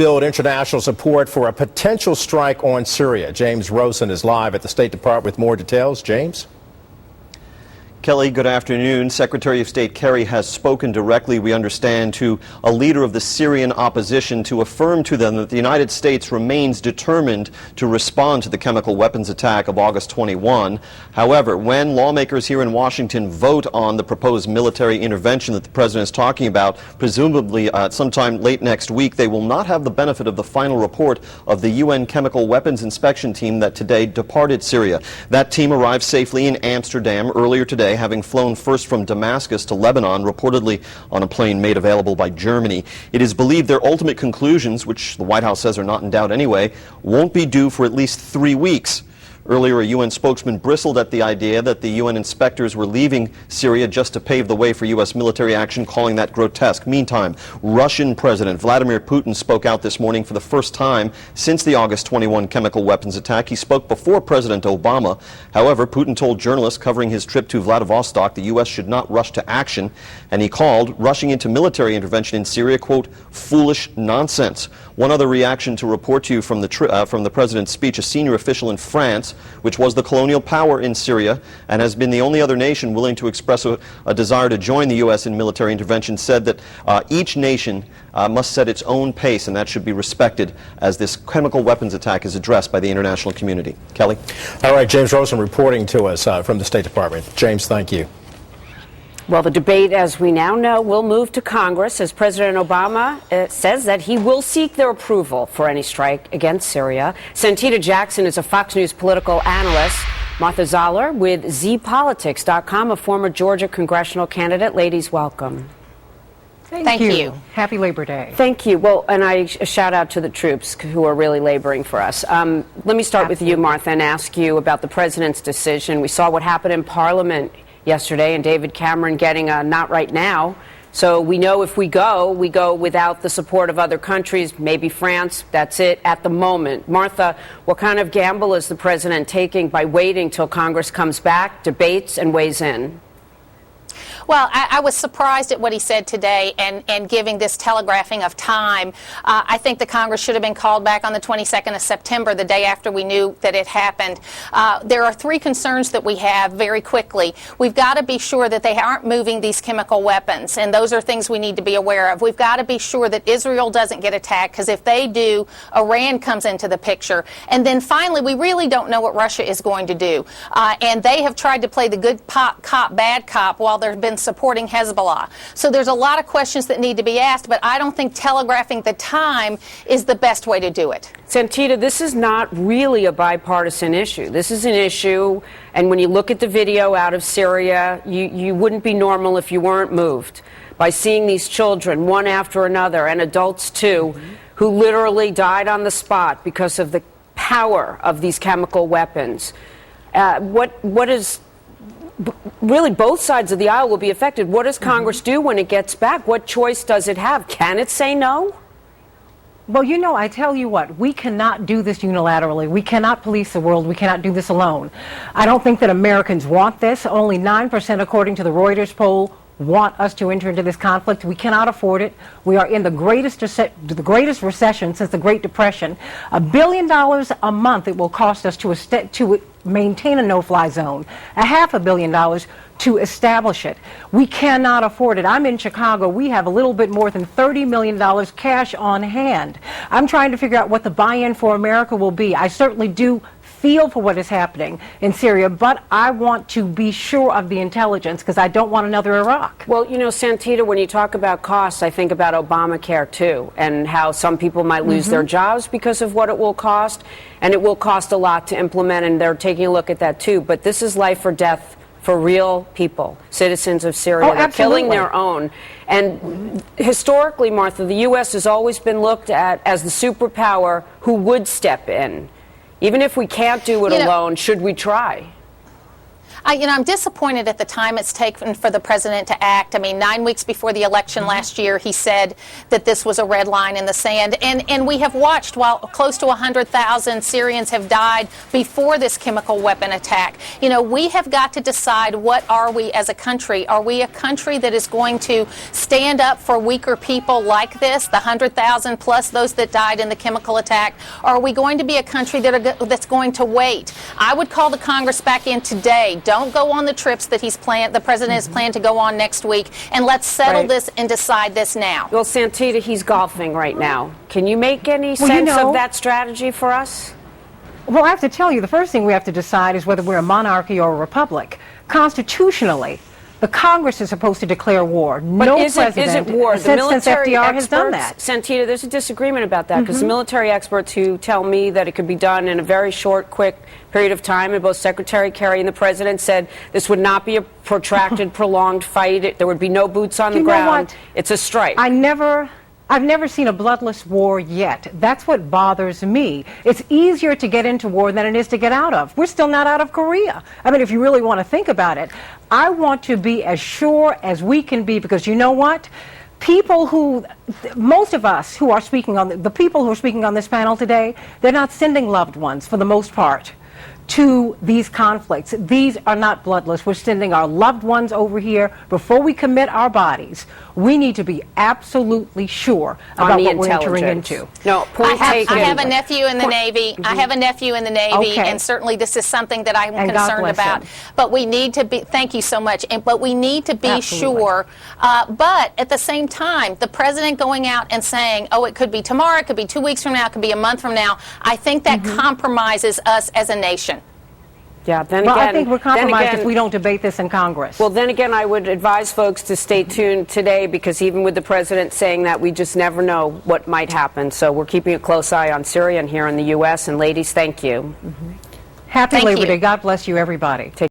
build international support for a potential strike on Syria. James Rosen is live at the State Department with more details. James? Kelly, good afternoon. Secretary of State Kerry has spoken directly, we understand, to a leader of the Syrian opposition to affirm to them that the United States remains determined to respond to the chemical weapons attack of August 21. However, when lawmakers here in Washington vote on the proposed military intervention that the president is talking about, presumably sometime late next week, they will not have the benefit of the final report of the UN Chemical Weapons Inspection Team that today departed Syria. That team arrived safely in Amsterdam earlier today, having flown first from Damascus to Lebanon, reportedly on a plane made available by Germany. It is believed their ultimate conclusions, which the White House says are not in doubt anyway, won't be due for at least 3 weeks. Earlier, a UN spokesman bristled at the idea that the UN inspectors were leaving Syria just to pave the way for U.S. military action, calling that grotesque. Meantime, Russian President Vladimir Putin spoke out this morning for the first time since the August 21 chemical weapons attack. He spoke before President Obama. However, Putin told journalists covering his trip to Vladivostok the U.S. should not rush to action, and he called rushing into military intervention in Syria, quote, foolish nonsense. One other reaction to report to you from the president's speech: a senior official in France, which was the colonial power in Syria and has been the only other nation willing to express a desire to join the U.S. in military intervention, said that each nation must set its own pace, and that should be respected as this chemical weapons attack is addressed by the international community. Kelly? All right, James Rosen reporting to us from the State Department. James, thank you. Well, the debate, as we now know, will move to Congress as President Obama says that he will seek their approval for any strike against Syria. Santita Jackson is a Fox News political analyst. Martha Zoller with zpolitics.com, a former Georgia congressional candidate. Ladies, welcome. Thank you. Happy Labor Day. Thank you. Well, and a shout out to the troops who are really laboring for us. Let me start with you, Martha, and ask you about the president's decision. We saw what happened in Parliament yesterday, and David Cameron getting a not right now. So we know if we go without the support of other countries, maybe France. That's it at the moment. Martha, what kind of gamble is the president taking by waiting till Congress comes back, debates, and weighs in? Well, I was surprised at what he said today and giving this telegraphing of time. I think the Congress should have been called back on the 22nd of September, the day after we knew that it happened. There are 3 concerns that we have very quickly. We've got to be sure that they aren't moving these chemical weapons, and those are things we need to be aware of. We've got to be sure that Israel doesn't get attacked, because if they do, Iran comes into the picture. And then finally, we really don't know what Russia is going to do. And they have tried to play the good cop, bad cop while there have been supporting Hezbollah. So there's a lot of questions that need to be asked, but I don't think telegraphing the time is the best way to do it. Santita, this is not really a bipartisan issue. This is an issue, and when you look at the video out of Syria, you wouldn't be normal if you weren't moved by seeing these children, one after another, and adults too, who literally died on the spot because of the power of these chemical weapons. What is really, both sides of the aisle will be affected. What does Congress do when it gets back? What choice does it have? Can it say no? Well, you know, I tell you what, we cannot do this unilaterally. We cannot police the world. We cannot do this alone. I don't think that Americans want this. Only 9%, according to the Reuters poll, want us to enter into this conflict. We cannot afford it. We are in the greatest recession since the Great Depression. $1 billion a month it will cost us to maintain a no-fly zone. $500 million to establish it. We cannot afford it. I'm in Chicago. We have a little bit more than $30 million cash on hand. I'm trying to figure out what the buy-in for America will be. I certainly do feel for what is happening in Syria, but I want to be sure of the intelligence, because I don't want another Iraq. Well, you know, Santita, when you talk about costs, I think about Obamacare too, and how some people might lose their jobs because of what it will cost, and it will cost a lot to implement, and they're taking a look at that too. But this is life or death for real people, citizens of Syria. They're killing their own. And historically, Martha, the U.S. has always been looked at as the superpower who would step in. Even if we can't do it alone, should we try? I'm disappointed at the time it's taken for the president to act. I mean, 9 weeks before the election last year, he said that this was a red line in the sand. And we have watched while close to 100,000 Syrians have died before this chemical weapon attack. You know, we have got to decide, what are we as a country? Are we a country that is going to stand up for weaker people like this, the 100,000 plus those that died in the chemical attack? Or are we going to be a country that's going to wait? I would call the Congress back in today. Don't go on the trips that the president has planned to go on next week, and let's settle this and decide this now. Well, Santita, he's golfing right now. Can you make any sense of that strategy for us? Well, I have to tell you, the first thing we have to decide is whether we're a monarchy or a republic. Constitutionally, the Congress is supposed to declare war. But no is president it war? since FDR has done that. Santita, there's a disagreement about that, because the military experts who tell me that it could be done in a very short, quick period of time, and both Secretary Kerry and the president said this would not be a protracted, prolonged fight. There would be no boots on the ground. It's a strike. I've never seen a bloodless war yet. That's what bothers me. It's easier to get into war than it is to get out of. We're still not out of Korea. I mean, if you really want to think about it, I want to be as sure as we can be, because you know what? Most of us who are speaking on, the people who are speaking on this panel today, they're not sending loved ones, for the most part, to these conflicts. These are not bloodless. We're sending our loved ones over here. Before we commit our bodies, we need to be absolutely sure about what we're entering into. No, point taken. I have a nephew in the Navy. I have a nephew in the Navy, and certainly this is something that I'm concerned about. But we need to be, thank you so much, but we need to be sure. But at the same time, the president going out and saying, oh, it could be tomorrow, it could be 2 weeks from now, it could be a month from now, I think that compromises us as a nation. Yeah, then again, I think we're compromised if we don't debate this in Congress. Well, then again, I would advise folks to stay tuned today, because even with the president saying that, we just never know what might happen. So we're keeping a close eye on Syria and here in the U.S. And ladies, thank you. Happy Labor Day. God bless you, everybody.